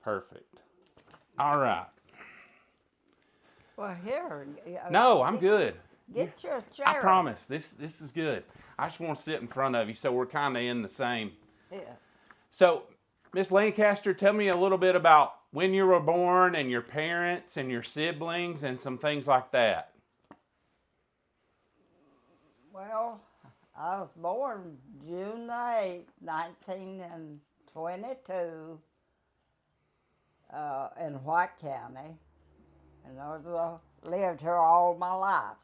Perfect. All right. Well, here. No, I'm good. Get your chair. I promise. This is good. I just want to sit in front of you so we're kind of in the same. Yeah. So, Miss Lancaster, tell me a little bit about when you were born and your parents and your siblings and some things like that. Well, I was born June 8th, 1922, in White County, and I lived here all my life,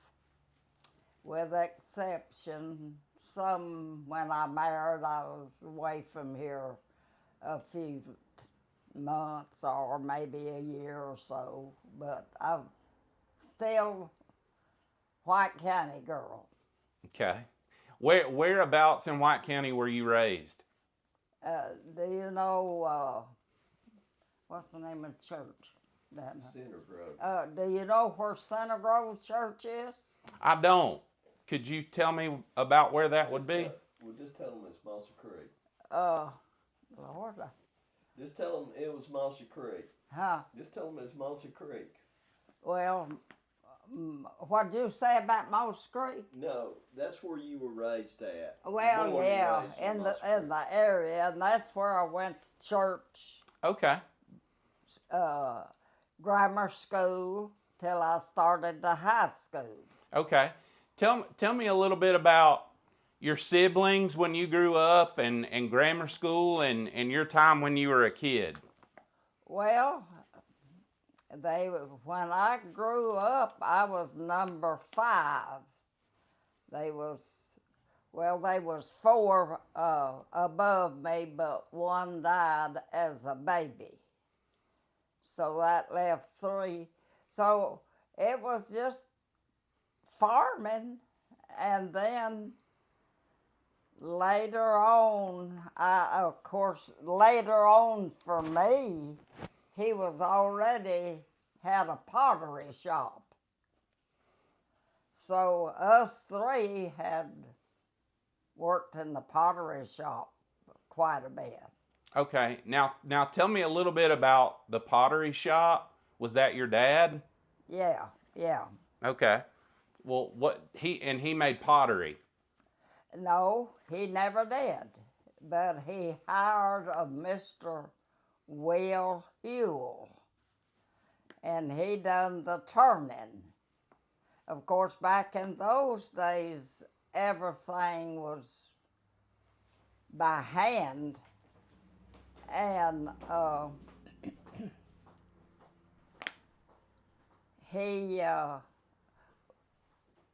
with exception some when I married, I was away from here a few months or maybe a year or so, but I'm still White County girl. Okay. Whereabouts in White County were you raised? Do you know, what's the name of the church? Center Grove. Do you know where Center Grove Church is? I don't. Could you tell me about where that would be? Well, just tell them it's Mossy Creek. Lord. Just tell them it was Mossy Creek. Huh? Just tell them it's Mossy Creek. Well, what'd you say about Moss Creek? No, that's where you were raised at. Well, Born and yeah, raised in Mossy the area, and that's where I went to church, Okay. grammar school, till I started the high school. Okay. Tell me a little bit about your siblings when you grew up and grammar school and your time when you were a kid. Well, when I grew up, I was number 5. They was four above me, but one died as a baby. So that left 3. So it was just farming, and then later on, later on for me, he was already had a pottery shop. So us 3 had worked in the pottery shop quite a bit. Okay. Now tell me a little bit about the pottery shop. Was that your dad? Yeah. Okay. Well, he made pottery. No, he never did. But he hired a Mr. Will Huell, and he done the turning. Of course, back in those days, everything was by hand, and he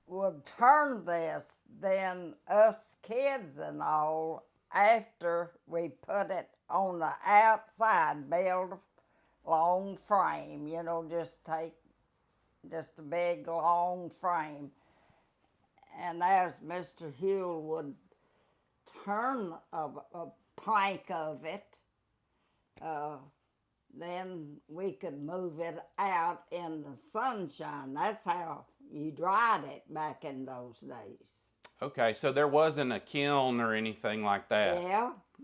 would turn this, then us kids and all, after we put it on the outside, build a long frame, just take just a big long frame. And as Mr. Huell would turn a plank of it, then we could move it out in the sunshine. That's how you dried it back in those days. Okay, so there wasn't a kiln or anything like that.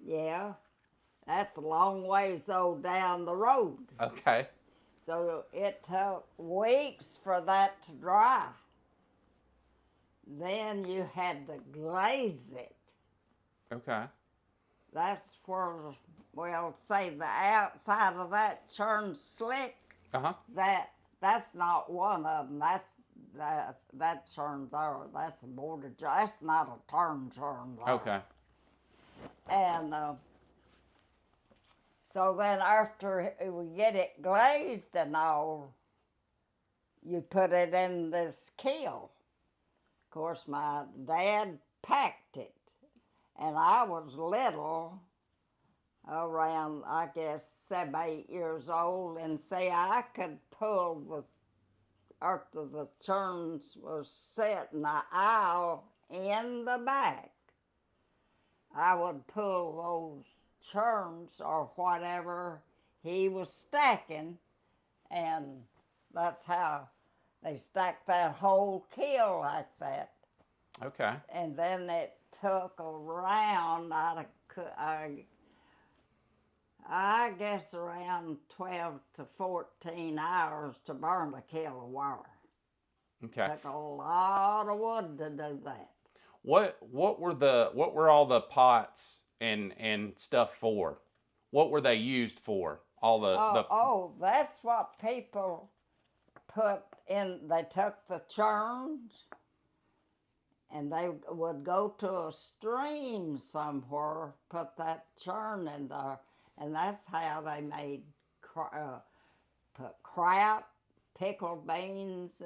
Yeah. That's a long ways though down the road. Okay. So it took weeks for that to dry. Then you had to glaze it. Okay. That's where, say the outside of that churn slick. Uh-huh. That's not one of them. That churn's there. That's a border. That's not a turn churn. There. Okay. And so then after we get it glazed and all, you put it in this kiln. Of course, my dad packed it, and I was little, around, I guess, 7, 8 years old, and say I could pull after the churns was set in the aisle in the back, I would pull those churns or whatever he was stacking, and that's how they stacked that whole kiln like that. Okay. And then it took around, I guess around 12 to 14 hours to burn a kilo of wire. Okay. Took a lot of wood to do that. What were all the pots and stuff for? What were they used for? All the That's what people put in. They took the churns and they would go to a stream somewhere, put that churn in there, and that's how they made put kraut, pickled beans,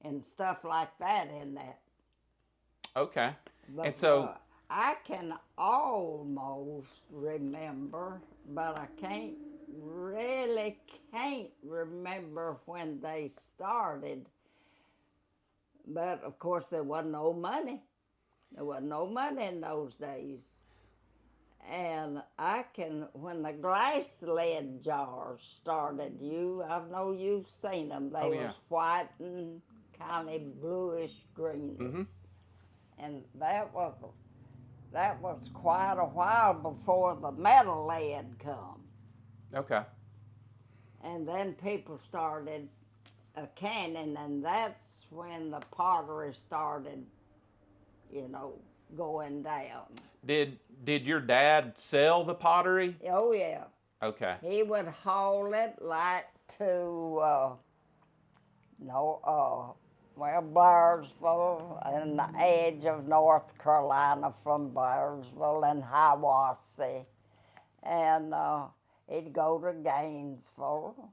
and stuff like that in that. Okay. But And so I can almost remember, but I can't remember when they started. But of course, there wasn't no money. There wasn't no money in those days. And when the glass lid jars started, I know you've seen them. They was white and kind of bluish greenish. Mm-hmm. And that was quite a while before the metal lid come. Okay. And then people started canning, and that's when the pottery started, going down. Did your dad sell the pottery? Oh, yeah. Okay. He would haul it like to, Blairsville and the edge of North Carolina from Blairsville and Hiawassee. And he'd go to Gainesville,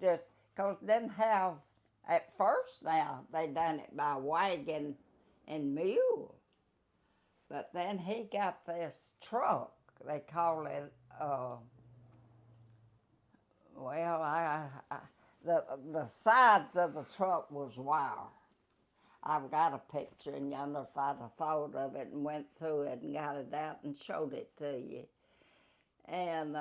just because they didn't have, at first now, they done it by wagon and mule. But then he got this truck. They call it, the sides of the truck was wire. I've got a picture, and yonder if I'd have thought of it and went through it and got it out and showed it to you. And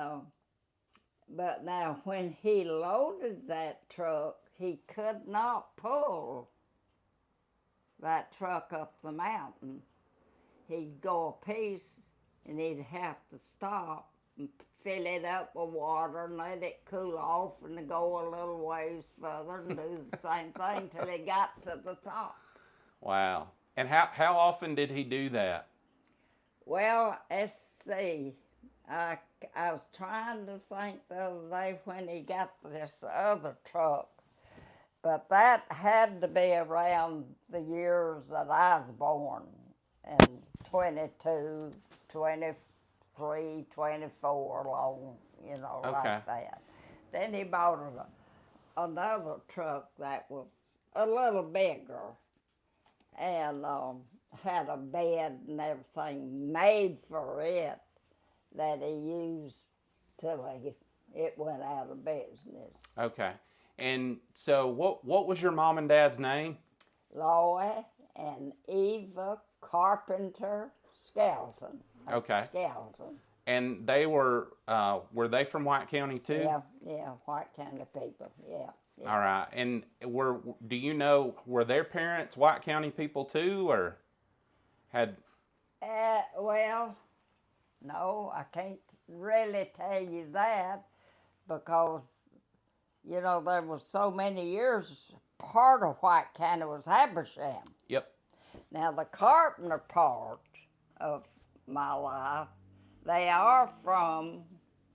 but now when he loaded that truck, he could not pull that truck up the mountain. He'd go a piece, and he'd have to stop and fill it up with water and let it cool off and go a little ways further and do the same thing till he got to the top. Wow. And how often did he do that? Well, let's see. I was trying to think the other day when he got this other truck, but that had to be around the years that I was born, in 22, 23, 24 long, like that. Then he bought another truck that was a little bigger and had a bed and everything made for it that he used till it went out of business. Okay. And so what was your mom and dad's name? Loy and Eva Carpenter Skelton. Okay. Skelton. And they were they from White County too? Yeah, White County people, yeah. All right. And do you know, were their parents White County people too, or had? Well, no, I can't really tell you that because, there was so many years, part of White County was Habersham. Yep. Now, the Carpenter part of my life, they are from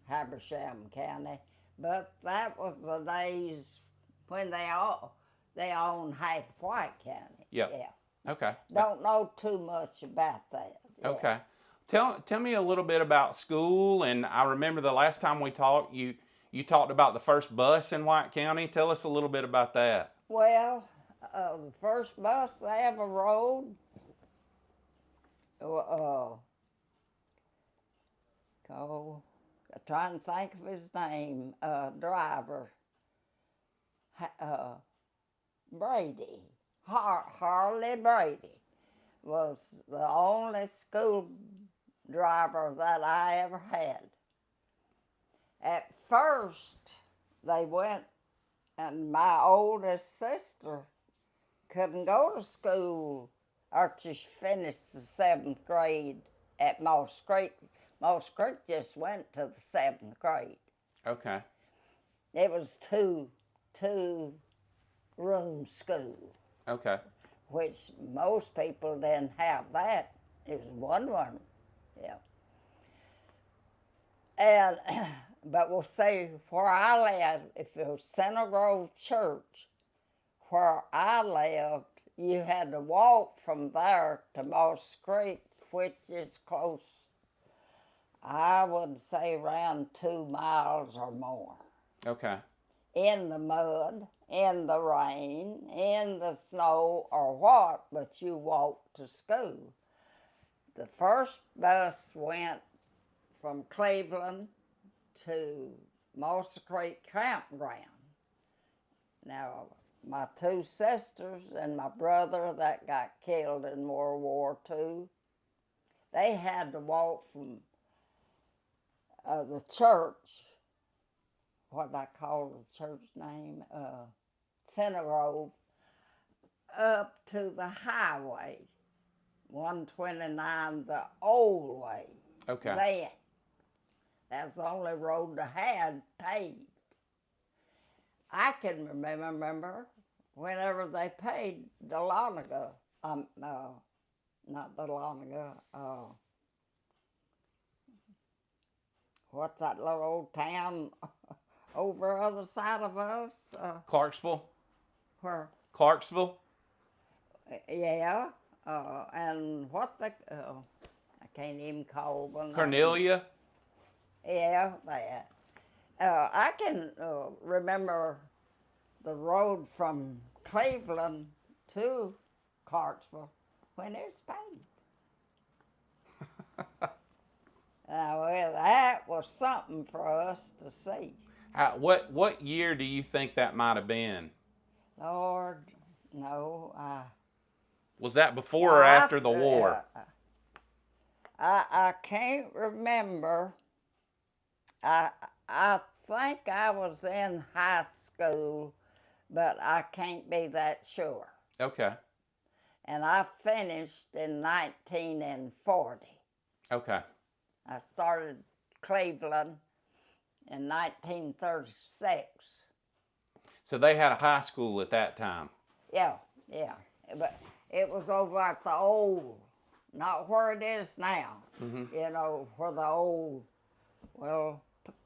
Habersham County, but that was the days when they owned half White County. Yep. Yeah. Okay. Don't know too much about that. Yeah. Okay. Tell me a little bit about school. And I remember the last time we talked, you talked about the first bus in White County. Tell us a little bit about that. Well, the first bus they ever rode, I'm trying to think of his name, driver, Brady, Harley Brady, was the only school driver that I ever had. At first, they went, and my oldest sister couldn't go to school after she finished the 7th grade at Moss Creek Moss Creek just went to the 7th grade. Okay. It was two room school, Okay. which most people didn't have that. It was one room, yeah. And but we'll say where I lived, if it was Center Grove Church, where I lived, you had to walk from there to Moss Creek, which is close. I would say around 2 miles or more. Okay. In the mud, in the rain, in the snow, or what, but you walked to school. The first bus went from Cleveland to Moss Creek Campground. Now, my 2 sisters and my brother that got killed in World War II, they had to walk from the church, what I call the church name, Center Grove, up to the highway, 129, the old way. Okay. That's the only road they had paved. I can remember whenever they paved Dahlonega, not Dahlonega, what's that little old town over other side of us? Clarksville. Where? Clarksville. Yeah, and what the, I can't even call the name. Cornelia. Yeah, that. I can remember the road from Cleveland to Clarksville when it was paved. Well, that was something for us to see. What year do you think that might have been? Lord, no. Was that before or after the war? I can't remember. I think I was in high school, but I can't be that sure. Okay. And I finished in 1940. Okay. I started Cleveland in 1936. So they had a high school at that time. Yeah. But it was over at the old, not where it is now. Mm-hmm. You know, where the old,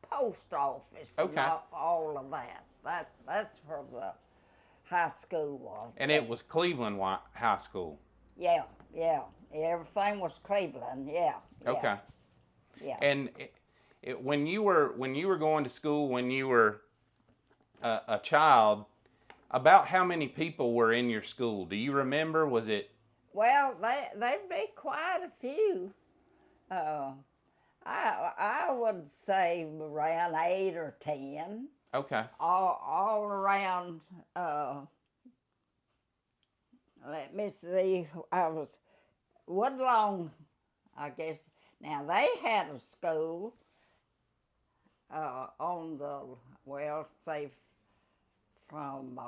post office Okay. and all of that. That's where the high school was. And it was Cleveland High School. Yeah. Everything was Cleveland. Yeah. Okay. Yeah. And when you were going to school when you were a child, about how many people were in your school? Do you remember? Was it? Well, they'd be quite a few. I would say around 8 or 10. Okay. All around. Let me see. I was Woodlawn, I guess. Now they had a school on the say from.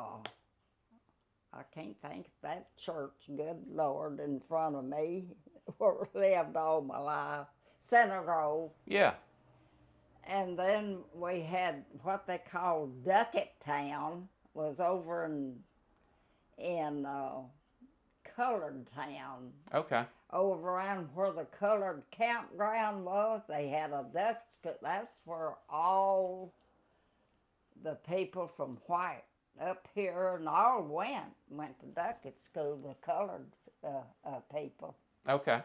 I can't think of that church. Good Lord, in front of me, where I lived all my life. Center Grove. Yeah. And then we had what they called Duckett Town, was over in Colored Town. Okay. Over around where the colored campground was, they had a duck school. That's where all the people from White up here and all went to Duckett School, the colored people. Okay.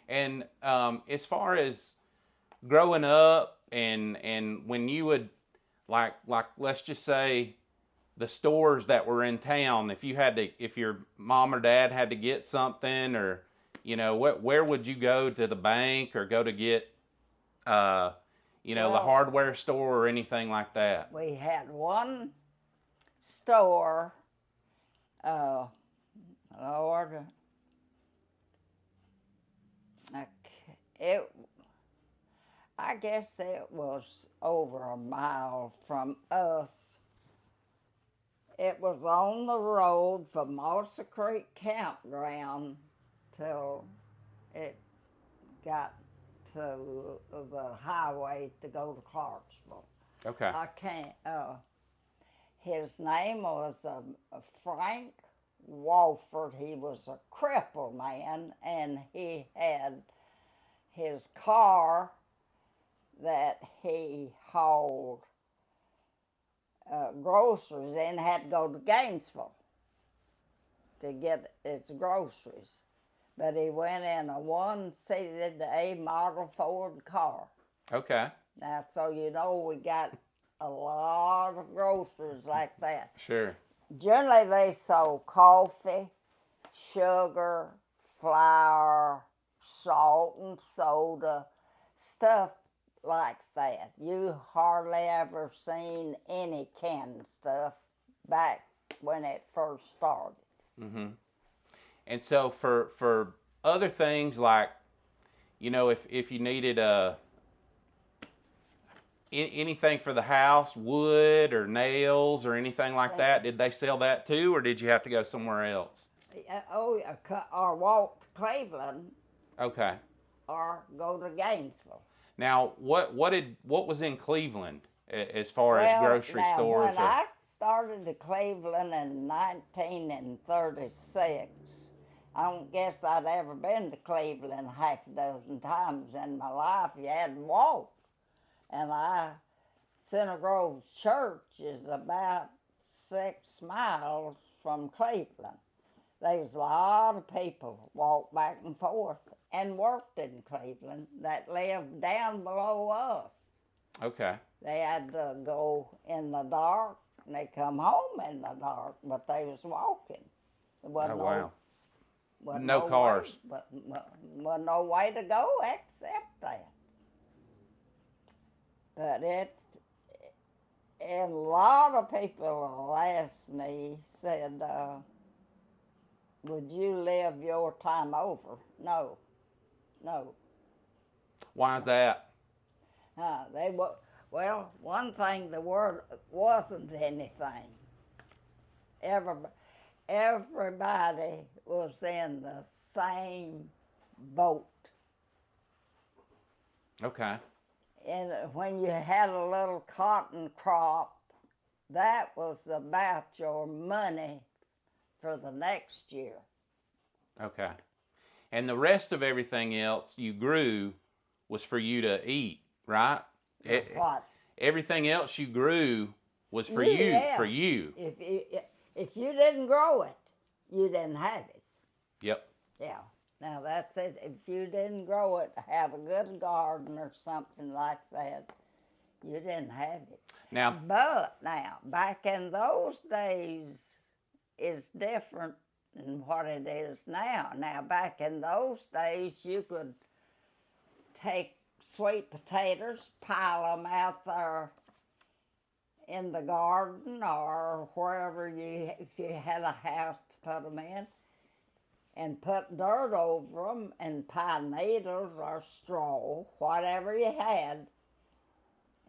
And as far as growing up and when you would like let's just say the stores that were in town, if your mom or dad had to get something, or where would you go to the bank or go to get the hardware store or anything like that? We had one store, Lord, I guess it was over a mile from us. It was on the road from Moss Creek Campground till it got to the highway to go to Clarksville. Okay. I can't. His name was Frank Walford. He was a crippled man, and he had his car that he hauled groceries in, had to go to Gainesville to get its groceries. But he went in a one-seated A model Ford car. Okay. Now, so you know we got a lot of groceries like that. Sure. Generally, they sold coffee, sugar, flour, salt and soda, stuff like that. You hardly ever seen any canned stuff back when it first started. Mm-hmm. And so for other things like, if you needed anything for the house, wood or nails or anything like that, did they sell that too, or did you have to go somewhere else? Or walk to Cleveland. Okay. Or go to Gainesville. Now, what was in Cleveland as far as grocery stores? When I started to Cleveland in 1936, I don't guess I'd ever been to Cleveland half a dozen times in my life. You had to walk. And Center Grove Church is about 6 miles from Cleveland. There's a lot of people walked back and forth and worked in Cleveland that lived down below us. Okay. They had to go in the dark, and they come home in the dark, but they was walking. There wasn't wow. wasn't no cars. Wasn't no way to go except that. But and a lot of people asked me, said, would you live your time over? No. Why is that? Well, one thing, the word wasn't anything. Everybody was in the same boat. Okay. And when you had a little cotton crop, that was about your money for the next year. Okay. And the rest of everything else you grew was for you to eat, right? What? Everything else you grew was for you. Yeah. For you. If you didn't grow it, you didn't have it. Yep. Yeah. Now that's it. If you didn't grow it, have a good garden or something like that, you didn't have it. But now, back in those days, it's different than what it is now. Now, back in those days, you could take sweet potatoes, pile them out there in the garden or wherever if you had a house to put them in, and put dirt over them and pine needles or straw, whatever you had,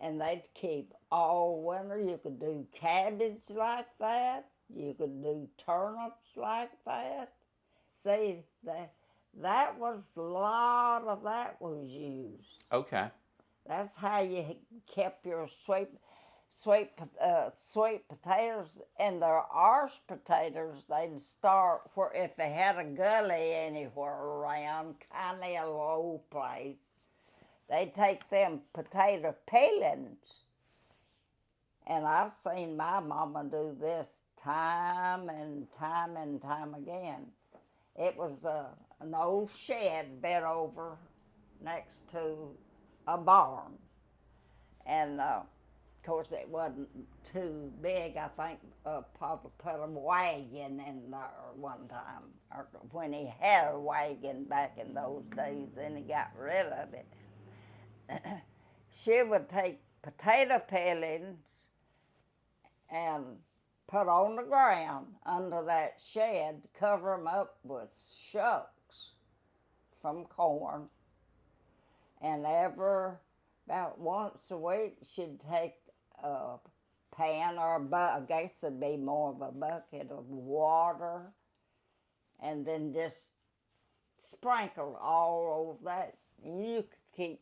and they'd keep all winter. You could do cabbage like that. You could do turnips like that. See, that was a lot of that was used. Okay. That's how you kept your sweet potatoes, and their arse potatoes, they'd start where if they had a gully anywhere around, kind of a low place, they'd take them potato peelings. And I've seen my mama do this time and time and time again. It was an old shed bent over next to a barn. And of course, it wasn't too big. I think Papa put a wagon in there one time, or when he had a wagon back in those days, then he got rid of it. She would take potato peelings and put on the ground under that shed, cover them up with shucks from corn, and about once a week, she'd take a pan or a bucket, I guess it'd be more of a bucket of water, and then just sprinkle all over that. You could keep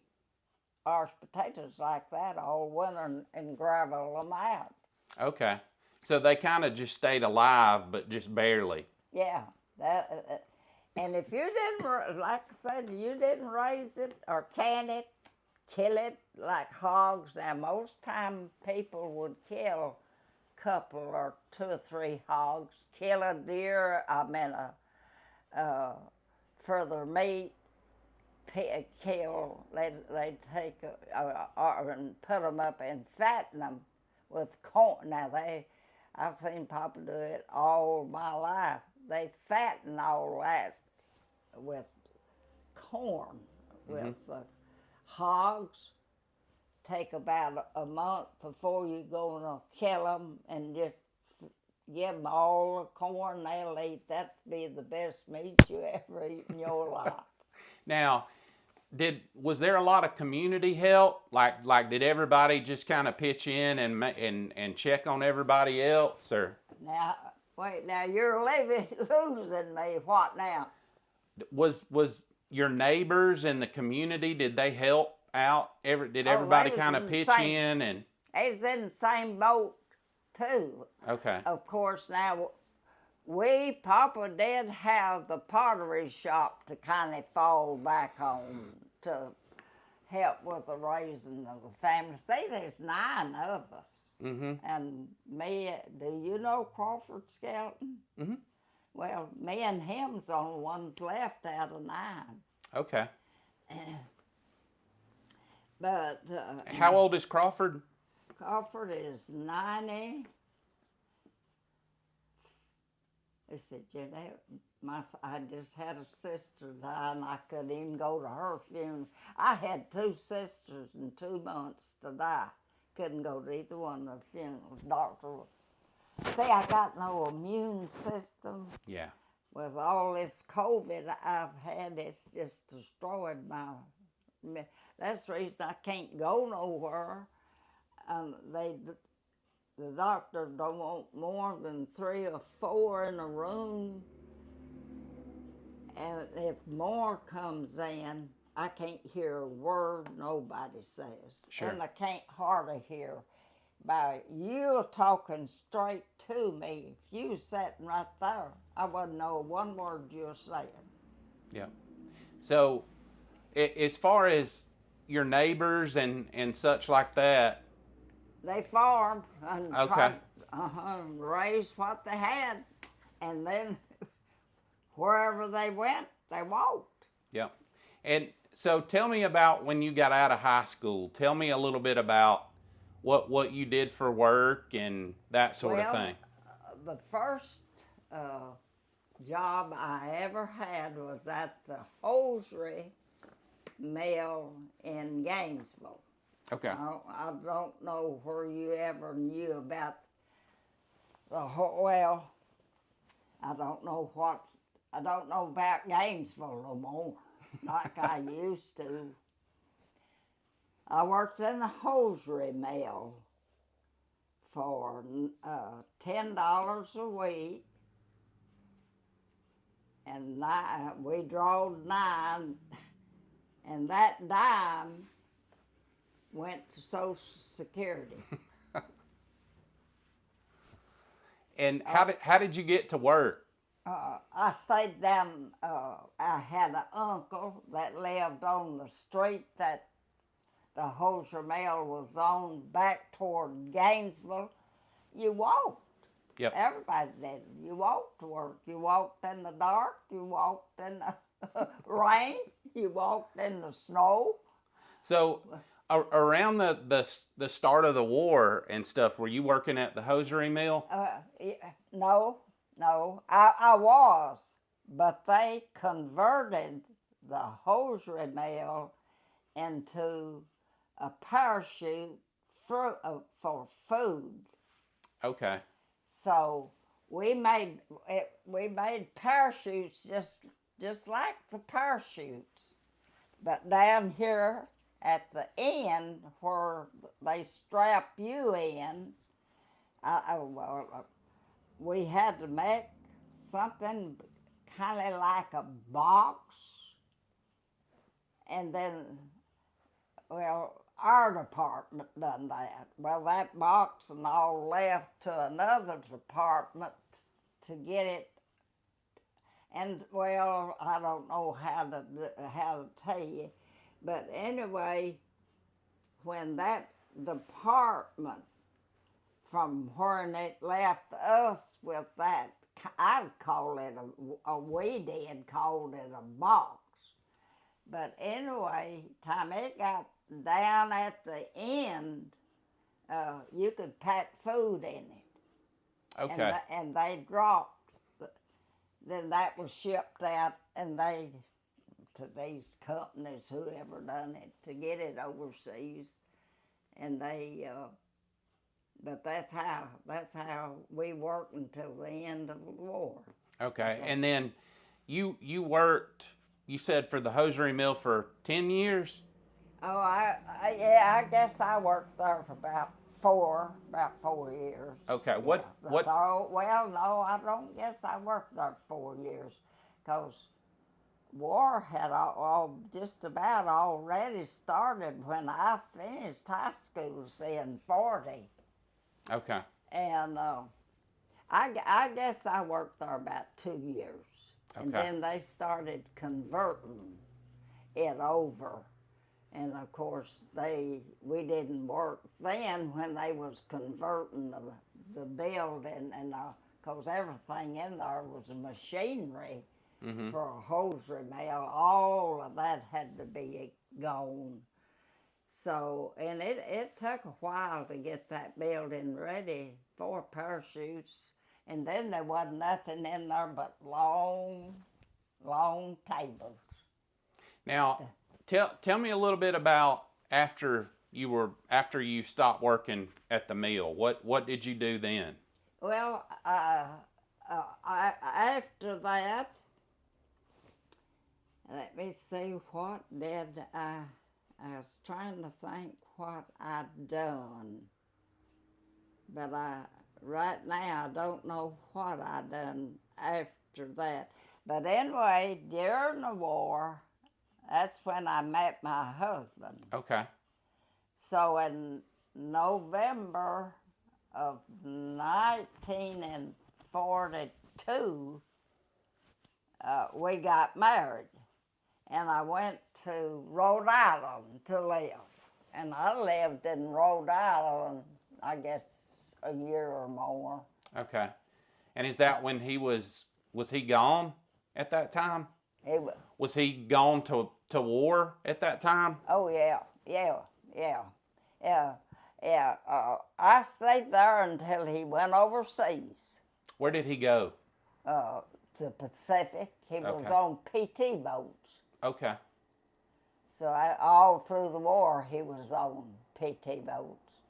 our potatoes like that all winter and gravel them out. Okay. So they kind of just stayed alive, but just barely. Yeah, and if you didn't, like I said, you didn't raise it or can it, kill it like hogs. Now, most time people would kill a couple or 2 or 3 hogs, kill a deer, for their meat, kill, they'd take and put them up and fatten them with corn. Now, I've seen Papa do it all my life. They fatten all that with corn, with hogs. Take about a month before you're going to kill them and just give them all the corn they'll eat. That'd be the best meat you ever eat in your life. Now, was there a lot of community help? Like did everybody just kind of pitch in and check on everybody else, or? Now, wait, now you're losing me. What now? Was your neighbors in the community, did they help out? Did everybody kind of pitch in and? They was in the same boat too. Okay. Of course, now Papa did have the pottery shop to kind of fall back on to help with the raising of the family. See, there's 9 of us. Mm-hmm. And me, do you know Crawford Skelton? Mm-hmm. Well, me and him's the only ones left out of 9. Okay. But how old is Crawford? Crawford is 90. It's a I just had a sister die, and I couldn't even go to her funeral. I had 2 sisters in 2 months to die. Couldn't go to either one of the funerals. Doctor, see, I got no immune system. Yeah. With all this COVID I've had, it's just destroyed my. That's the reason I can't go nowhere. The doctor don't want more than 3 or 4 in a room. And if more comes in, I can't hear a word nobody says. Sure. And I can't hardly hear by you talking straight to me. If you was sitting right there, I wouldn't know one word you're saying. Yeah. So, as far as your neighbors and such like that, they farmed and okay. Raised what they had, and then wherever they went, they walked. Yeah. And so tell me about when you got out of high school. Tell me a little bit about what you did for work and that sort of thing. The first job I ever had was at the hosiery mill in Gainesville. Okay. I don't know where you ever knew about well, I don't know about Gainesville no more, like I used to. I worked in the hosiery mill for $10 a week, and we drawed 9, and that dime went to Social Security. And how did you get to work? I stayed down. I had an uncle that lived on the street that the hosiery mill was on, back toward Gainesville. You walked. Yep. Everybody did. You walked to work. You walked in the dark. You walked in the rain. You walked in the snow. So, around the start of the war and stuff, were you working at the hosiery mill? No, I was, but they converted the hosiery mill into a parachute for food. Okay. So we made parachutes just like the parachutes, but down here at the end where they strap you in, we had to make something kind of like a box, and then well, our department done that. Well, that box and all left to another department to get it. And well, I don't know how to tell you, but anyway, when that department from when it left us with that, I'd call it we did called it a box. But anyway, time it got down at the end, you could pack food in it. Okay. And they dropped. Then that was shipped out, and they to these companies, whoever done it, to get it overseas, and they. But that's how we worked until the end of the war. Okay. And then you worked, you said, for the hosiery mill for 10 years? Oh, I guess I worked there for about 4 years. Okay. Yeah. What Well, no, I don't guess I worked there 4 years, because war had just about already started when I finished high school in 40. Okay. And I guess I worked there about 2 years. And Okay. then they started converting it over. And of course, we didn't work then when they was converting the building, and because everything in there was machinery for a hosiery mill. All of that had to be gone. So, and it took a while to get that building ready for parachutes. And then there wasn't nothing in there but long tables. Now, tell me a little bit about after you stopped working at the mill. What did you do then? Well, after that, let me see, what did I was trying to think what I'd done. But right now, I don't know what I done after that. But anyway, during the war, that's when I met my husband. Okay. So in November of 1942, we got married. And I went to Rhode Island to live. And I lived in Rhode Island, I guess, a year or more. Okay. And is that when he was he gone at that time? Was he gone to war at that time? Oh, yeah. I stayed there until he went overseas. Where did he go? To Pacific. He was Okay. on PT boats. Okay. So all through the war, he was on PT boats.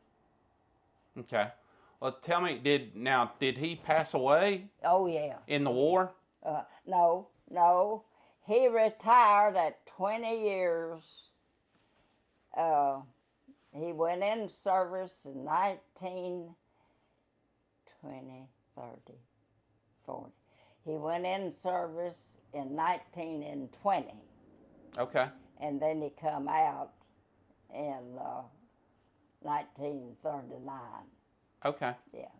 Okay. Well, tell me, did he pass away Oh, yeah. in the war? No. He retired at 20 years. He went in service in 19, 20, 30, 40. He went in service in 1920. Okay. And then he come out in 1939. Okay. Yeah.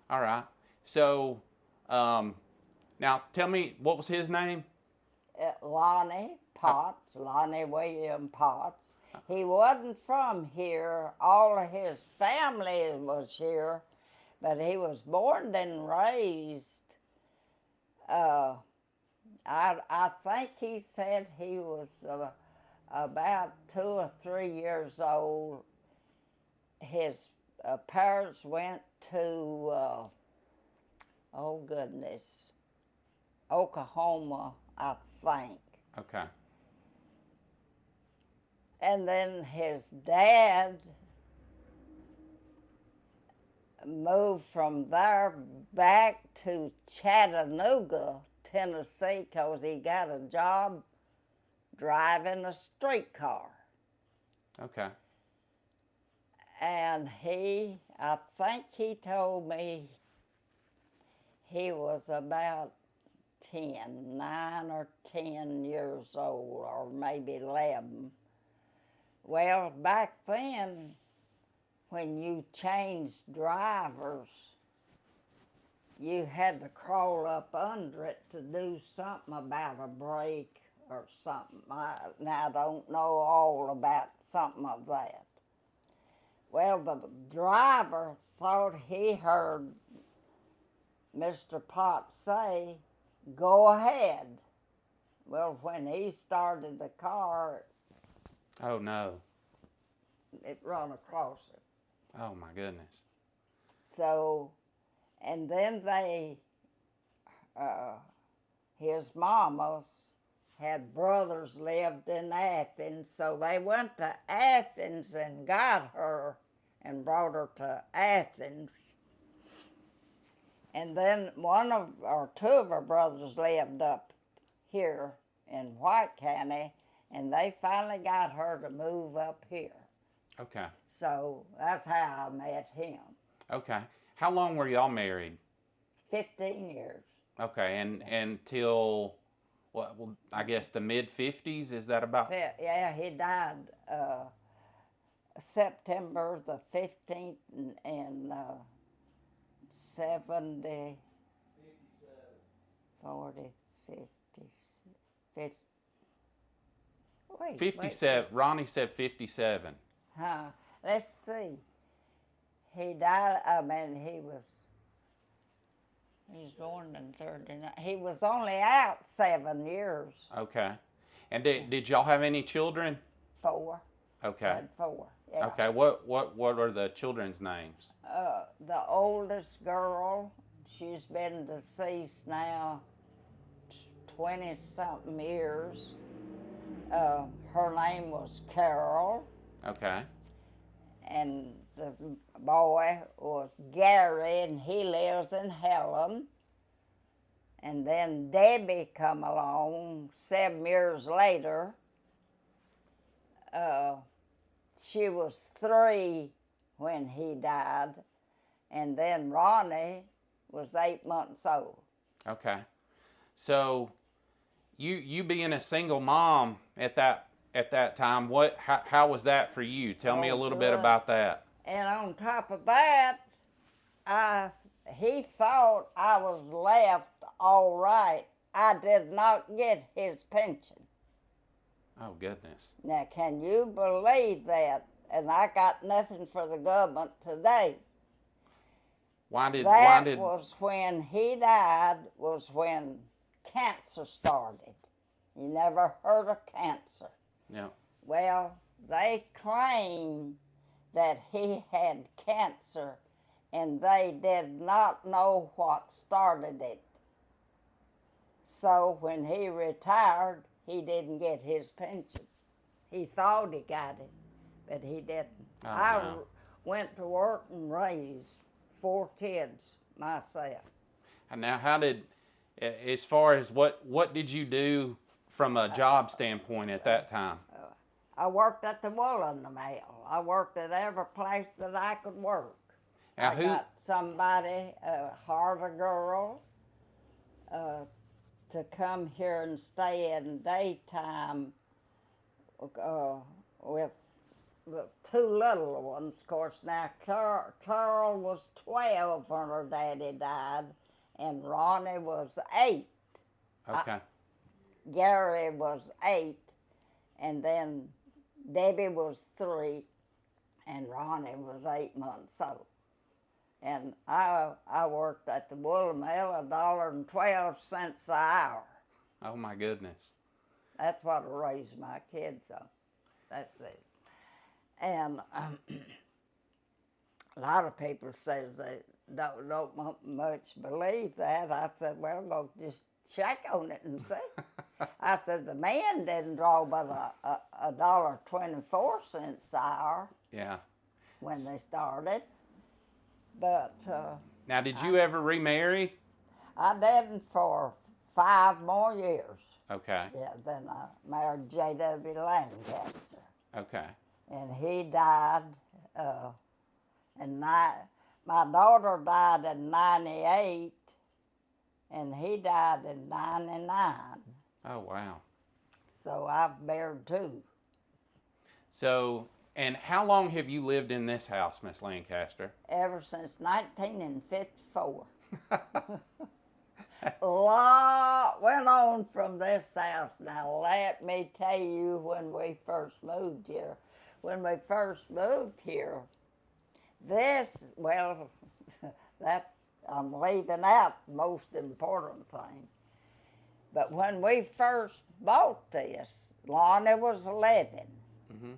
All right. So, now tell me, what was his name? Lonnie Potts, Lonnie William Potts. He wasn't from here. All of his family was here, but he was born and raised. I think he said he was about 2 or 3 years old. His parents went to, Oklahoma, I think. Okay. And then his dad moved from there back to Chattanooga, Tennessee, because he got a job driving a streetcar. Okay. And I think he told me he was about 9 or 10 years old, or maybe 11. Well, back then, when you changed drivers, you had to crawl up under it to do something about a brake or something. Now, I don't know all about something of that. Well, the driver thought he heard Mr. Potts say, "Go ahead." Well, when he started the car, Oh no. it run across it. Oh my goodness. So, and then his mamas had brothers lived in Athens, so they went to Athens and got her and brought her to Athens. And then two of her brothers lived up here in White County, and they finally got her to move up here. Okay. So that's how I met him. Okay. How long were y'all married? 15 years. Okay, and until well, I guess the mid-50s, is that about? Yeah, he died September the 15th in 70, 40, 50, 50. Wait, 57. Ronnie said 57. Huh. Let's see. He died, he's born in 39. He was only out 7 years. Okay. And did y'all have any children? 4. Okay. Had 4, yeah. Okay. What are the children's names? The oldest girl, she's been deceased now 20-something years. Her name was Carol, Okay. and the boy was Gary, and he lives in Helen. And then Debbie come along 7 years later. She was 3 when he died, and then Ronnie was 8 months old. Okay. So, you being a single mom at that time, how was that for you? Tell me a little bit Good. about that. And on top of that, he thought I was left all right. I did not get his pension. Oh goodness. Now, can you believe that? And I got nothing for the government today. That was when he died, was when cancer started. You never heard of cancer. Yeah. Well, they claim that he had cancer, and they did not know what started it. So when he retired, he didn't get his pension. He thought he got it, but he didn't. Oh, I no. went to work and raised 4 kids myself. And now, as far as what did you do from a job standpoint at that time? I worked at the woolen mill. I worked at every place that I could work. Now, I got somebody, hired a girl, to come here and stay in daytime with the 2 little ones. Of course, now Carol was 12 when her daddy died, and Ronnie was 8. Okay. Gary was 8, and then Debbie was 3, and Ronnie was 8 months old. And I worked at the wool mill $1.12 an hour. Oh my goodness. That's what I raised my kids on. That's it. And a lot of people says they don't much believe that. I said, well, go just check on it and see. I said, the man didn't draw but $1.24 an hour. Yeah. When they started. But now, did you ever remarry? I didn't for 5 more years. Okay. Yeah, then I married J.W. Lancaster. Okay. And he died, my daughter died in 98, and he died in 99. Oh, wow. So I've buried 2. So, and how long have you lived in this house, Miss Lancaster? Ever since 1954. A lot went on from this house. Now, let me tell you when we first moved here. When we first moved here, that's, I'm leaving out the most important thing. But when we first bought this, Lonnie was 11. Mm-hmm.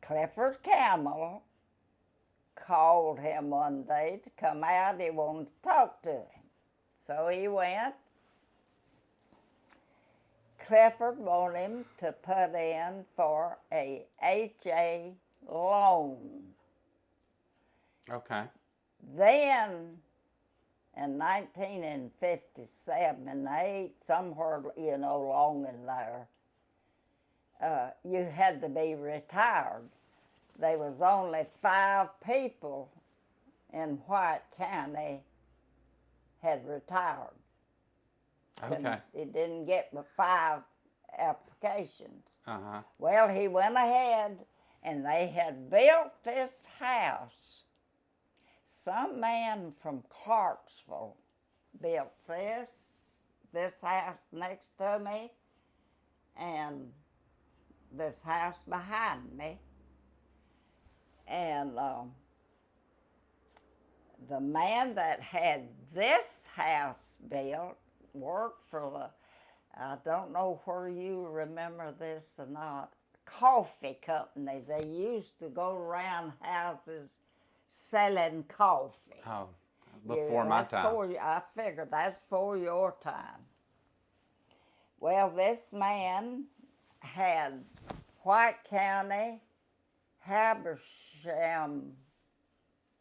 Clifford Camel called him one day to come out. He wanted to talk to him. So he went. Clifford wanted him to put in for a HA loan. Okay. Then, in 1957 and 8, somewhere, along in there, you had to be retired. There was only 5 people in White County had retired. Okay. He didn't get but 5 applications. Uh-huh. Well, he went ahead and they had built this house. Some man from Clarksville built this house next to me, and this house behind me. And the man that had this house built worked for I don't know where you remember this or not, coffee company. They used to go around houses selling coffee. Oh, before my time. I figured that's for your time. Well, this man had White County, Habersham,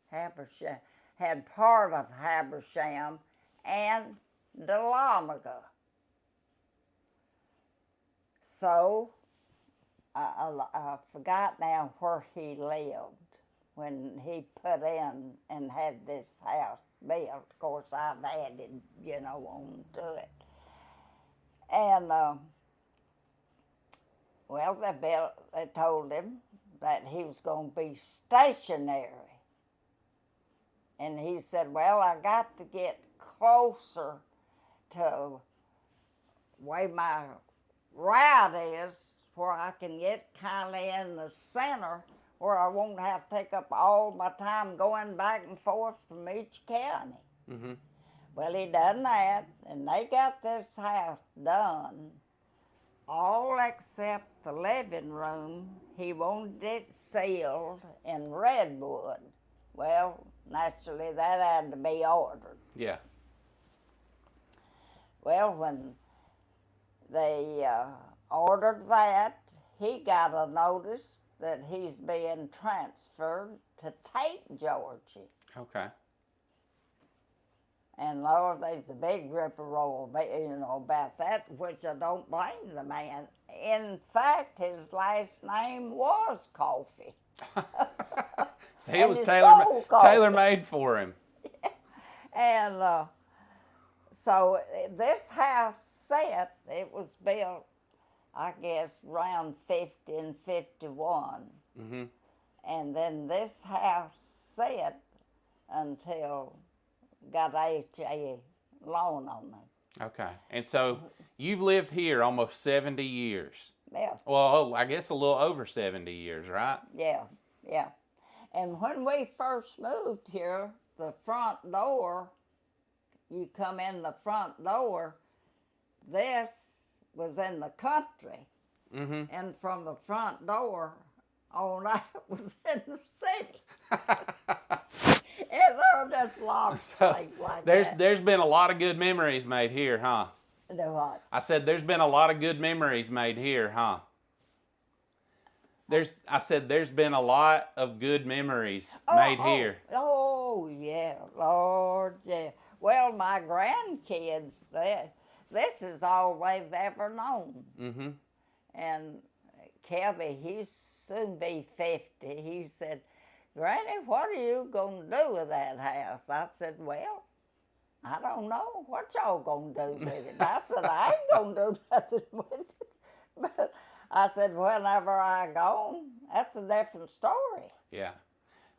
had part of Habersham and Dahlonega. So, I forgot now where he lived when he put in and had this house built. Of course, I've added, on to it. And, they told him that he was going to be stationary. And he said, well, I got to get closer to where my route is, where I can get kind of in the center, where I won't have to take up all my time going back and forth from each county. Mm-hmm. Well, he done that, and they got this house done, all except the living room. He wanted it sealed in redwood. Well, naturally, that had to be ordered. Yeah. Well, when they ordered that, he got a notice that he's being transferred to Tate, Georgia. Okay. And Lord, there's a big rigmarole, about that, which I don't blame the man. In fact, his last name was Coffee. So it was tailor-made for him. And so this house it was built, I guess, around 50 and 51. Mm-hmm. And then this house sat until got HA loan on it. Okay. And so you've lived here almost 70 years. Yeah. Well, I guess a little over 70 years, right? Yeah. And when we first moved here, the front door, you come in the front door, this was in the country. Mm-hmm. And from the front door on out was in the city. And there were just lots of things like that. There's been a lot of good memories made here, huh? Do what? I said there's been a lot of good memories made here, huh? There's been a lot of good memories made here. Oh, yeah, Lord, yeah. Well, my grandkids, this is all they've ever known. Mm-hmm. And Kelby, he'll soon be 50. He said, Granny, what are you going to do with that house? I said, well, I don't know. What y'all going to do with it? I said, I ain't going to do nothing with it. But I said, whenever I go, that's a different story. Yeah.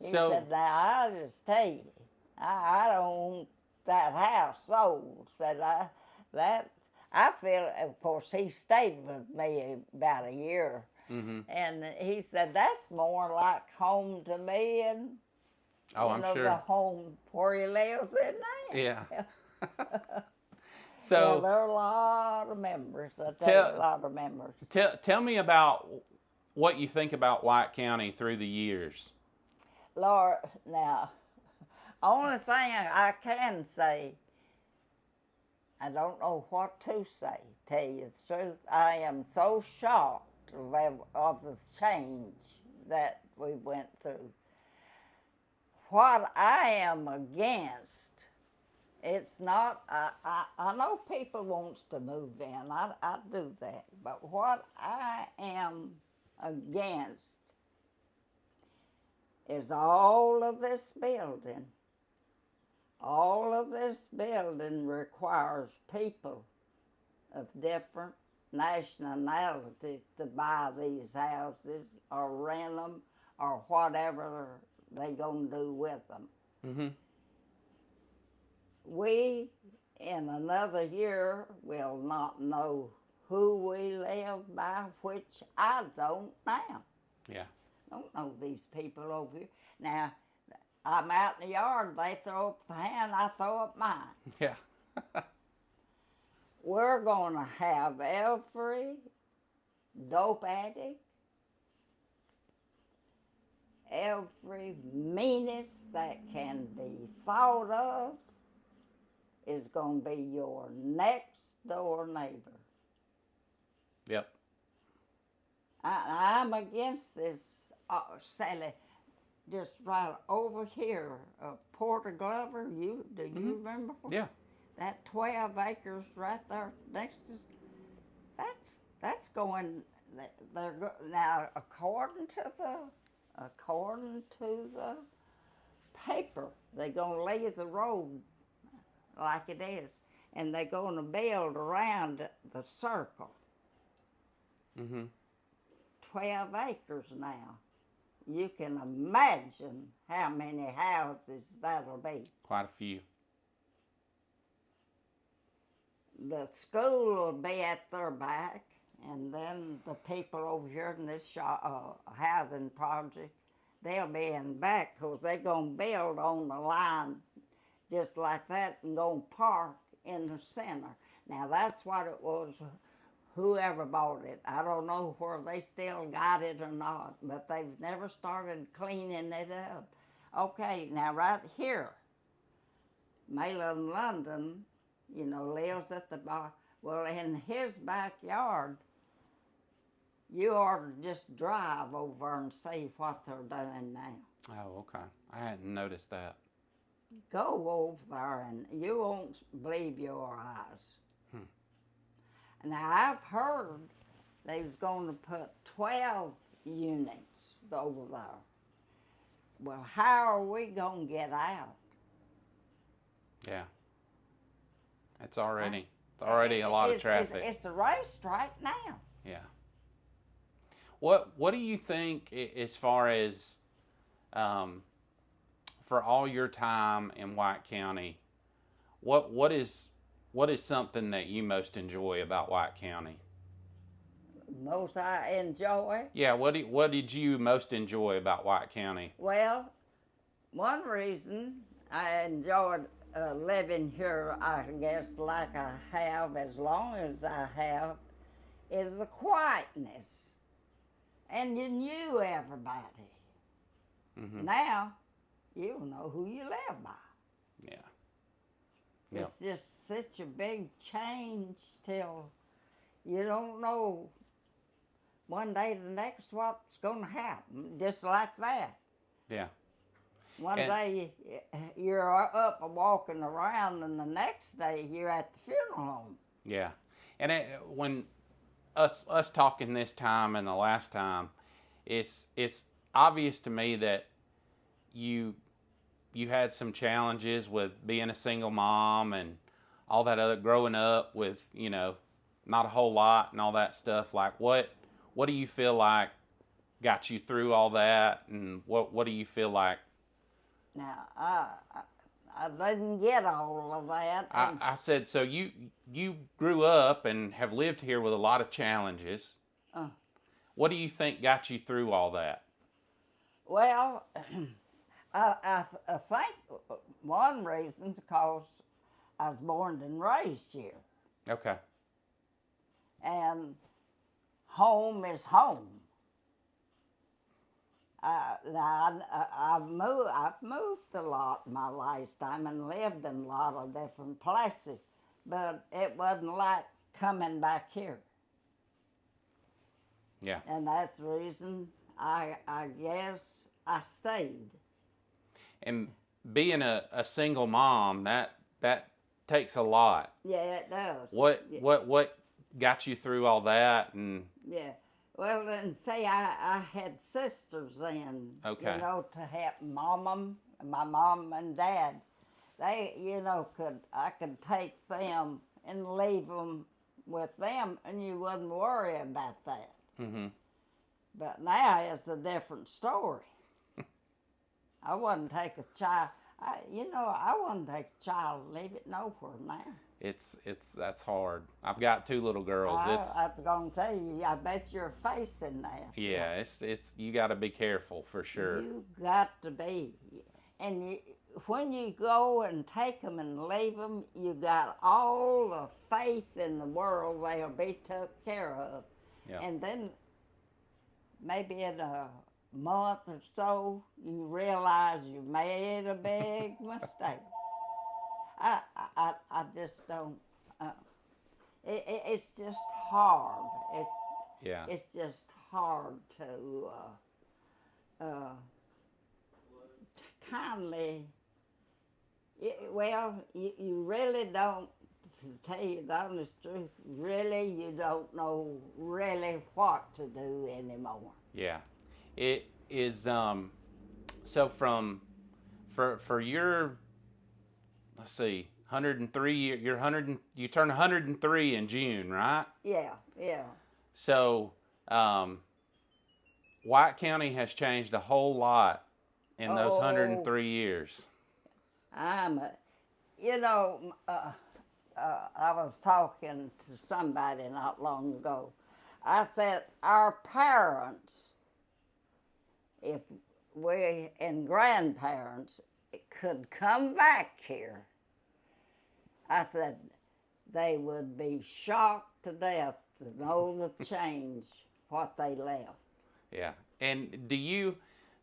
He So said, now I'll just tell you, I don't want that house sold. Said I feel, of course, he stayed with me about a year. mm-hmm. And he said, that's more like home to me and, Oh, I'm the sure. home where he lives in now. Yeah. Yeah, So there are a lot of members. I tell you, a tell lot of members. tell me about what you think about White County through the years. Lord, now, only thing I can say, I don't know what to say, tell you the truth. I am so shocked of the change that we went through. What I am against, it's not, I know people wants to move in, I do that, but what I am against is all of this building. All of this building requires people of different nationality to buy these houses or rent them or whatever they gonna do with them. Mm-hmm. We, in another year, will not know who we live by, which I don't now. Yeah. Don't know these people over here. Now, I'm out in the yard, they throw up the hand, I throw up mine. Yeah. We're going to have every dope addict, every meanest that can be thought of is going to be your next door neighbor. Yep. I'm against this, Sally. Just right over here, Porter Glover. Do you remember? Yeah. That 12 acres right there next to, that's going. Now according to the paper, they're gonna lay the road like it is, and they're gonna build around the circle. Mm-hmm. 12 acres now. You can imagine how many houses that'll be. Quite a few. The school will be at their back, and then the people over here in this housing project, they'll be in back because they're going to build on the line just like that and going to park in the center. Now, that's what it was, whoever bought it. I don't know where they still got it or not, but they've never started cleaning it up. Okay, now right here, Malin London, lives at the bar. Well, in his backyard, you ought to just drive over and see what they're doing now. Oh, okay. I hadn't noticed that. Go over there and you won't believe your eyes. Now, I've heard they was going to put 12 units over there. Well, how are we going to get out? Yeah. It's already a lot of traffic. It's a race right now. Yeah. What do you think as far as for all your time in White County, what is something that you most enjoy about White County? Most I enjoy? Yeah, what did you most enjoy about White County? Well, one reason I enjoyed living here, I guess, like I have as long as I have, is the quietness. And you knew everybody. Mm-hmm. Now, you don't know who you live by. Yeah. It's just such a big change till you don't know one day to the next what's going to happen, just like that. Yeah. One day you're up and walking around, and the next day you're at the funeral home. Yeah. And when us talking this time and the last time, it's obvious to me that you had some challenges with being a single mom and all that other growing up with not a whole lot and all that stuff. Like what what do you feel like got you through all that, and what do you feel like? Now, I didn't get all of that. I said, so you grew up and have lived here with a lot of challenges. Uh. What do you think got you through all that? Well, I think one reason because I was born and raised here, Okay. and home is home. I've moved a lot in my lifetime and lived in a lot of different places, but it wasn't like coming back here. Yeah. And that's the reason I guess I stayed. And being a single mom, that takes a lot. Yeah, it does. Yeah. What got you through all that? And Yeah. Well, then, say I had sisters then, Okay. you know, to help my mom and dad. They, you know, I could take them and leave them with them, and you wouldn't worry about that. mm-hmm. But now it's a different story. I wouldn't take a child. I wouldn't take a child and leave it nowhere now. That's hard. I've got 2 little girls. I was going to tell you, I bet you're facing that. Yeah, it's you got to be careful for sure. You got to be. And when you go and take them and leave them, you got all the faith in the world they'll be took care of. Yeah. And then maybe in a month or so, you realize you made a big mistake. I just don't. It's just hard. Yeah. It's just hard to kindly. Well, you really don't. To tell you the honest truth, really, you don't know really what to do anymore. Yeah. It is so for your, let's see, 103 you turn 103 in June, right? Yeah. So White County has changed a whole lot in those 103 years. I was talking to somebody not long ago. I said, our parents, if we and grandparents could come back here, I said, they would be shocked to death to know the change, what they left. Yeah. And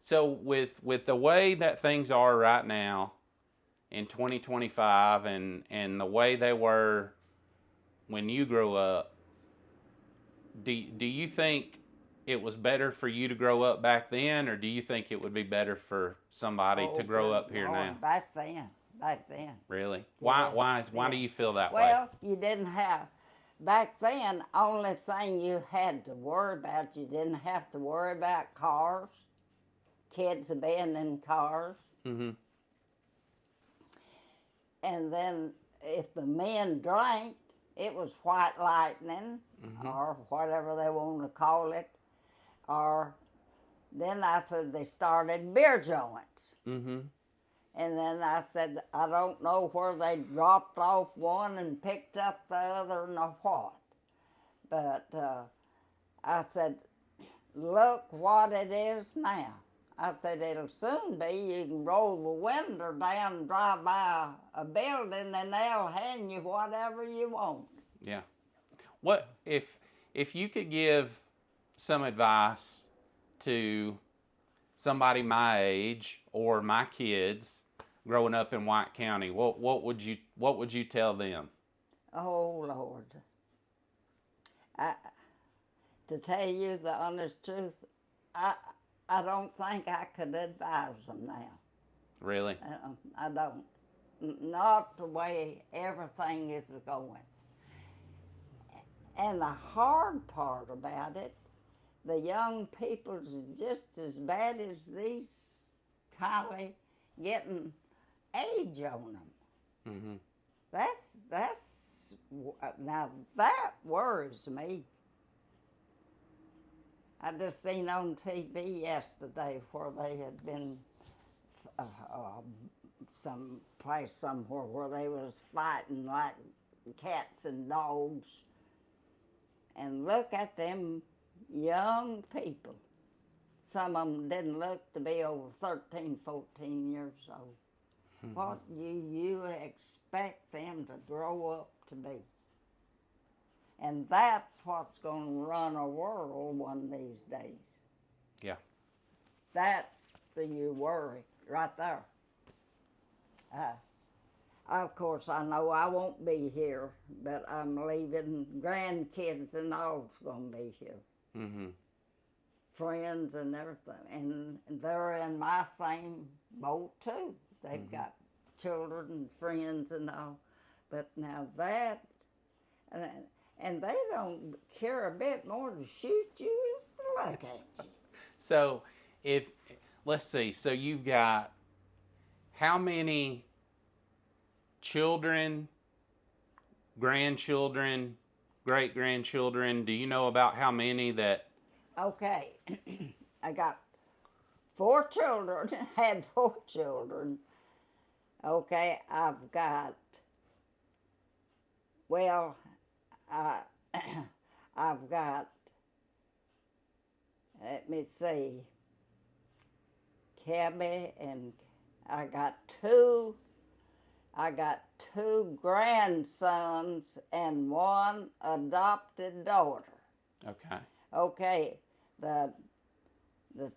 so with the way that things are right now in 2025 and the way they were when you grew up, do you think it was better for you to grow up back then, or do you think it would be better for somebody to grow up here now? Back then. Really? Yeah. Why do you feel that way? Well, you didn't have, back then, only thing you had to worry about, you didn't have to worry about cars, kids being in cars. Mm-hmm. And then if the men drank, it was white lightning, Mm-hmm. or whatever they want to call it. Or then I said they started beer joints. Mm-hmm. And then I said, I don't know where they dropped off one and picked up the other nor what. But I said, look what it is now. I said, it'll soon be, you can roll the window down and drive by a building and they'll hand you whatever you want. Yeah. What if you could give some advice to somebody my age or my kids growing up in White County, what would you tell them? Oh Lord. To tell you the honest truth, I don't think I could advise them now. Really? I don't. Not the way everything is going. And the hard part about it, the young people's just as bad as these kind of getting age on them. Mm-hmm. Now that worries me. I just seen on TV yesterday where they had been some place somewhere where they was fighting like cats and dogs. And look at them young people. Some of them didn't look to be over 13, 14 years old. Mm-hmm. What do you expect them to grow up to be? And that's what's going to run a world one of these days. Yeah. That's the worry right there. Of course, I know I won't be here, but I'm leaving grandkids and all's going to be here. Mm-hmm. Friends and everything. And they're in my same boat, too. They've mm-hmm. got children and friends and all. But now that, and they don't care a bit more to shoot you as to look at you. So, let's see, so you've got how many children, grandchildren, great-grandchildren? Do you know about how many that? Okay, I got 4 children, had 4 children. Okay, I've got, well, I've got, let me see, Cabby, and I got two grandsons and 1 adopted daughter. Okay. Okay, the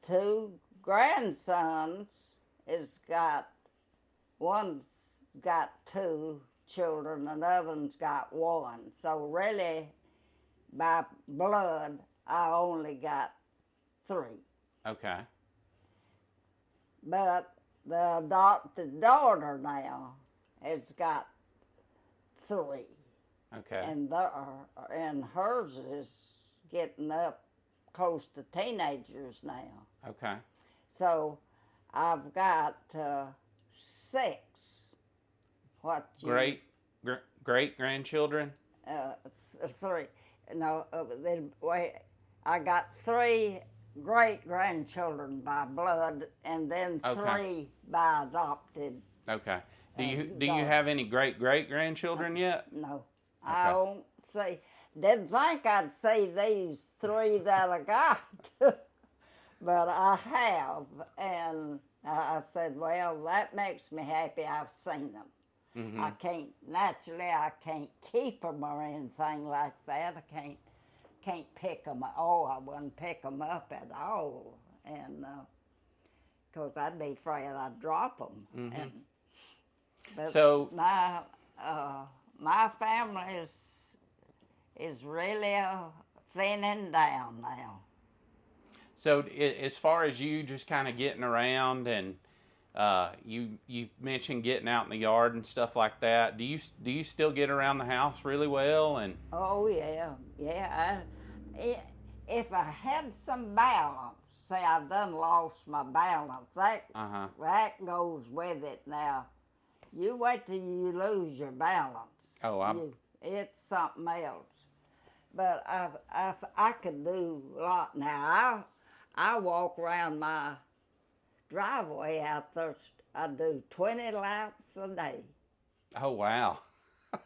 2 grandsons one's got 2 children, another one's got 1. So really, by blood, I only got 3. Okay. But the adopted daughter now has got 3. Okay. And hers is getting up close to teenagers now. Okay. So I've got 6. Great grandchildren? 3. No, I got 3 great grandchildren by blood, and then 3 by adopted. Okay. Do you have any great grandchildren yet? No, okay. I won't say. Didn't think I'd say these 3 that I got, but I have, and I said, well, that makes me happy. I've seen them. Mm-hmm. I can't keep them or anything like that. I can't pick them. I wouldn't pick them up at all, and because I'd be afraid I'd drop them. Mm-hmm. But so my family is really thinning down now. So as far as you just kind of getting around, and you mentioned getting out in the yard and stuff like that, do you still get around the house really well? And oh yeah. If I had some balance, say I've done lost my balance, that goes with it now. You wait till you lose your balance. Oh, it's something else. But I could do a lot now. I walk around my driveway out there. I do 20 laps a day. Oh, wow.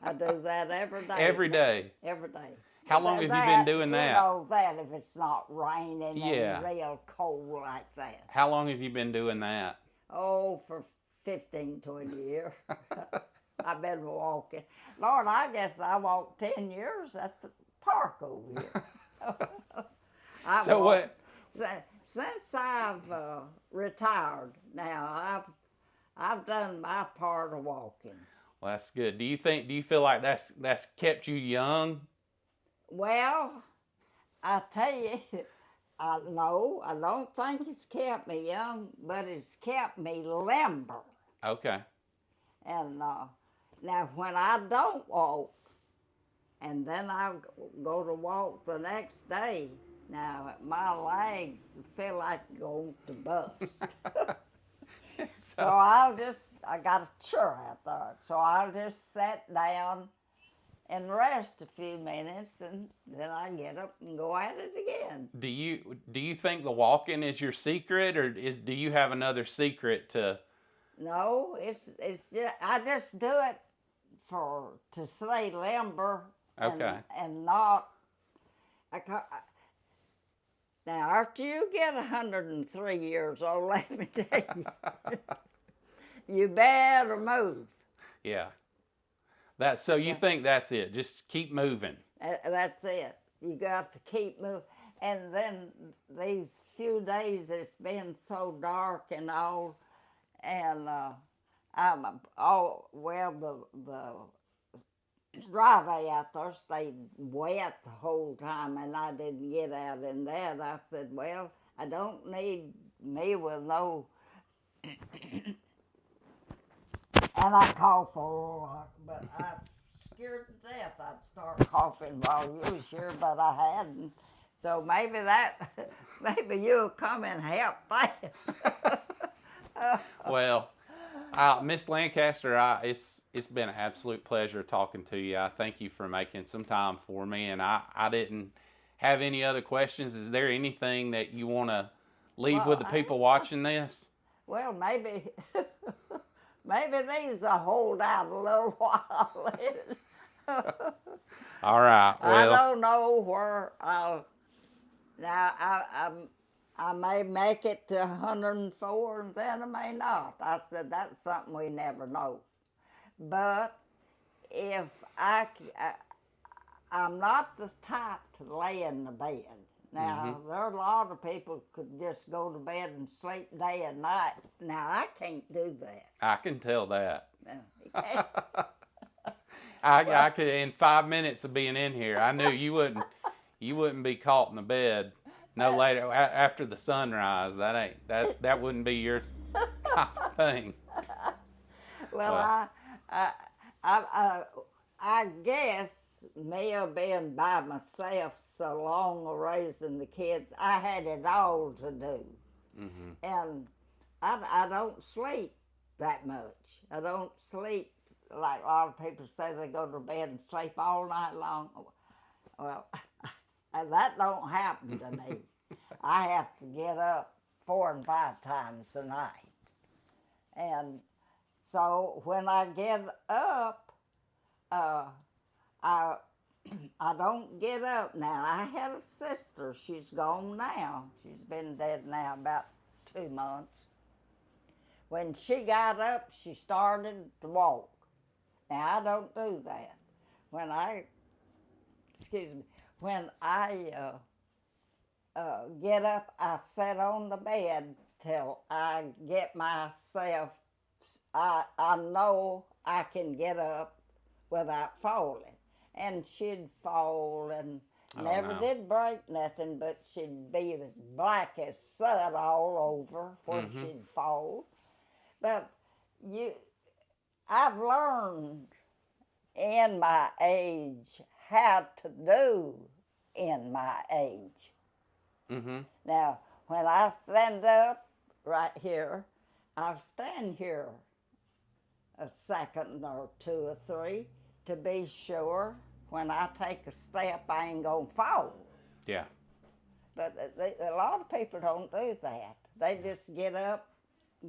I do that every day. Every day? Every day. How long have you been doing that? You know that if it's not raining and real cold like that. How long have you been doing that? Oh, for 15, 20 years. I've been walking. Lord, I guess I walked 10 years at the park over here. Since I've retired now, I've done my part of walking. Well, that's good. Do you feel like that's kept you young? Well, I tell you, I don't think it's kept me young, but it's kept me limber. Okay. And now when I don't walk, and then I go to walk the next day, now my legs feel like going to bust. So I got a chair out there, so I'll just sit down and rest a few minutes, and then I get up and go at it again. Do you think the walking is your secret, or do you have another secret to? No, it's just I just do it to stay limber Okay. and not. Now, after you get 103 years old, let me tell you, you better move. Yeah. So you think that's it? Just keep moving. That's it. You got to keep moving. And then these few days it's been so dark and all, and the driveway out there stayed wet the whole time, and I didn't get out in that. I said, well, I don't need me with no. And I cough a lot, but I scared to death I'd start coughing while you was here, but I hadn't. So maybe you'll come and help that. Well, Miss Lancaster, it's been an absolute pleasure talking to you. I thank you for making some time for me, and I didn't have any other questions. Is there anything that you want to leave with the people watching this? Well, maybe these will hold out a little while. All right. Well, I don't know where I'll. Now I may make it to 104, and then I may not. I said that's something we never know. But if I'm not the type to lay in the bed. Now, there are a lot of people could just go to bed and sleep day and night. Now, I can't do that. I can tell that. You can't. I could, in 5 minutes of being in here, I knew you wouldn't be caught in the bed no later after the sunrise. That wouldn't be your type of thing. Well, I guess me being by myself so long raising the kids, I had it all to do. Mm-hmm. And I don't sleep that much. I don't sleep like a lot of people say they go to bed and sleep all night long. Well, that don't happen to me. I have to get up 4 and 5 times a night. And so when I get up, I don't get up now. I had a sister. She's gone now. She's been dead now about 2 months. When she got up, she started to walk. Now, I don't do that. When I get up, I sit on the bed till I get myself, I know I can get up without falling. And she'd fall and never did break nothing, but she'd be as black as soot all over where she'd fall. But I've learned in my age how to do in my age. Mm-hmm. Now, when I stand up right here, I'll stand here a second or 2 or 3 to be sure when I take a step I ain't gonna fall. Yeah. But a lot of people don't do that. They just get up,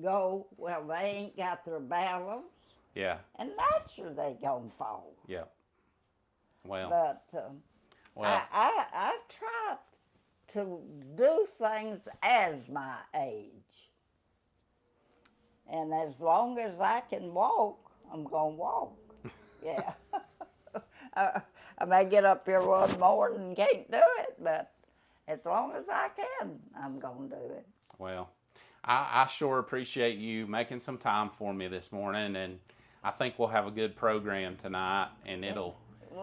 go, well, they ain't got their balance. Yeah. And naturally they gonna fall. Yeah. Well. But I try to do things as my age. And as long as I can walk, I'm gonna walk. Yeah. I may get up here one morning and can't do it, but as long as I can, I'm gonna do it. Well, I sure appreciate you making some time for me this morning, and I think we'll have a good program tonight, and it'll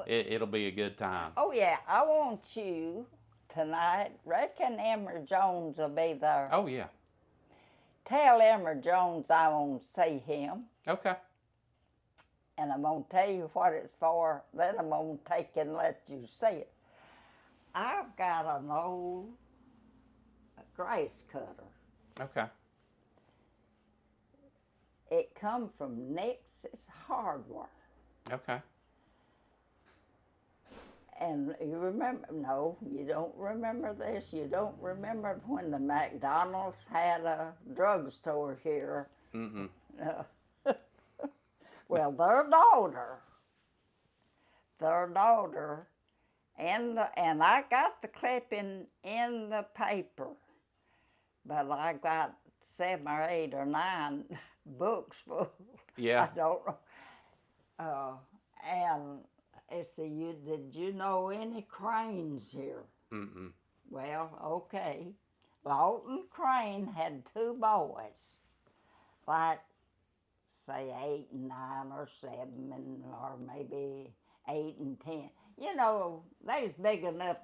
be a good time. Oh yeah, I want you tonight. Reckon Emmer Jones will be there. Oh yeah. Tell Emmer Jones I want to see him. Okay. And I'm going to tell you what it's for. Then I'm going to take and let you see it. I've got an old grass cutter. Okay. It come from Nix's Hardware. Okay. And you remember, no, you don't remember this. You don't remember when the McDonald's had a drugstore here. Mm-mm. Well, their daughter, and I got the clipping in the paper, but I got 7 or 8 or 9 books full. Yeah. I don't know. And I said, did you know any Cranes here? Mm-mm. Well, okay. Lawton Crane had 2 boys, like, say, 8 and 9 or 7, or maybe 8 and 10. You know, they was big enough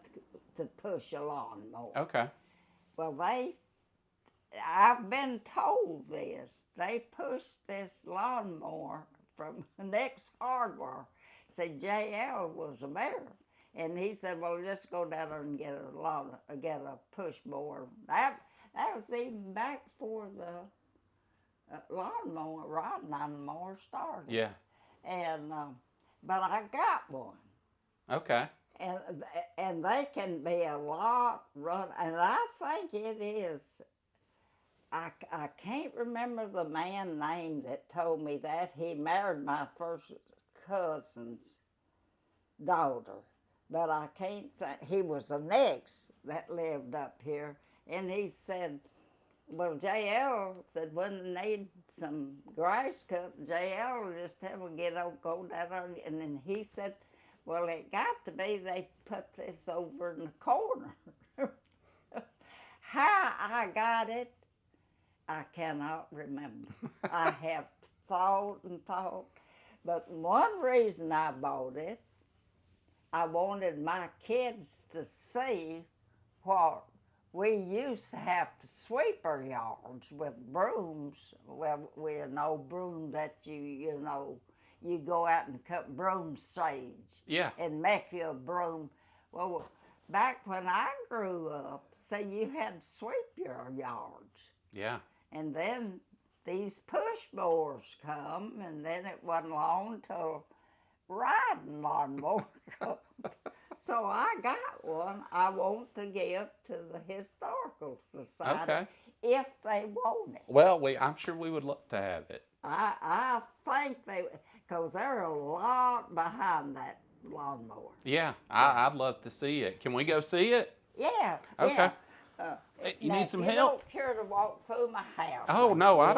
to push a lawnmower. Okay. Well, I've been told this. They pushed this lawnmower from the next hardware. Said J.L. was a mayor. And he said, well, just go down there and get a push mower. That was even back before the lawnmower, riding lawnmower started. Yeah. And, but I got one. Okay. And they can be a lot run, and I think it is. I can't remember the man's name that told me that. He married my first cousin's daughter, but I can't think. He was an ex that lived up here, and he said, well, J.L. said when they need some grass cut, J.L. just tell him go down there, and then he said, well, it got to be they put this over in the corner. How I got it, I cannot remember. I have thought and thought, but one reason I bought it, I wanted my kids to see what we used to have to sweep our yards with brooms. Well, we had no broom that you go out and cut broom sage. Yeah. And make you a broom. Well, back when I grew up, say you had to sweep your yards. Yeah. And then these push mowers come, and then it wasn't long till riding lawnmower come. So I got one I want to give to the Historical Society Okay. if they want it. Well, I'm sure we would love to have it. I think they, because they're a lot behind that lawnmower. Yeah, I'd love to see it. Can we go see it? Yeah. Okay. Yeah. You Now, need some you help? don't care to walk through my house. Oh, no, I